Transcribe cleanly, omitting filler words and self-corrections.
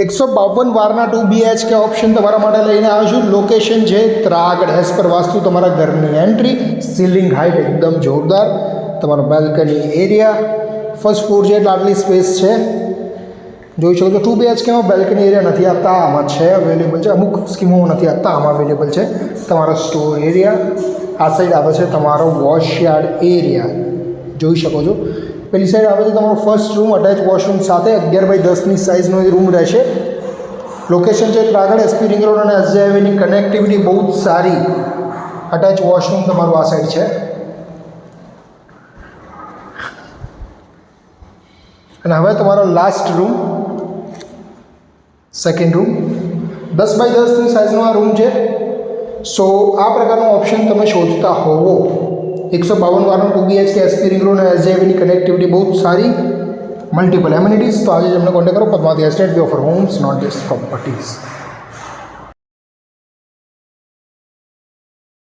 152 વારના 2 BHK option તમારા માટે લઈને આવ્યો છું. લોકેશન છે ત્રાગડ. એઝ પર વાસ્તુ તમારા ઘરની એન્ટ્રી, સીલિંગ હાઇટ એકદમ જોરદાર, તમારો બેલ્કની એરિયા, ફર્સ્ટ ફ્લોર છે એટલે આટલી સ્પેસ છે. જોઈ શકો છો 2 BHKમાં બેલ્કની એરિયા નથી આપતા, આમાં છે અવેલેબલ છે. અમુક સ્કીમોમાં નથી આપતા, આમાં અવેલેબલ છે. તમારો સ્ટોર એરિયા, આ સાઈડ આવે છે તમારો વોશયાર્ડ એરિયા, જોઈ શકો છો. પેલી સાઈડ આવે છે તમારો ફર્સ્ટ રૂમ, અટેચ વોશરૂમ સાથે 11x10ની સાઇઝનો રૂમ રહેશે. લોકેશન છે ત્રાગડ, SP રિંગ રોડ અને SJ હાઈવેની કનેક્ટિવિટી બહુ જ સારી. અટેચ વોશરૂમ તમારું આ સાઈડ છે. અને હવે તમારો લાસ્ટ રૂમ, સેકન્ડ રૂમ, 10x10ની સાઇઝનો આ રૂમ છે. સો આ પ્રકારનો ઓપ્શન તમે શોધતા હોવો, 152 વારનો 2 BHK SP રિંગ રોડ અને SJ હાઈવેની કનેક્ટિવિટી બહુ જ સારી, મલ્ટિપલ એમ્યુનિટીઝ, તો આજે જ અમને કોન્ટેક્ટ કરો. Padmavati estate, we offer homes not just properties.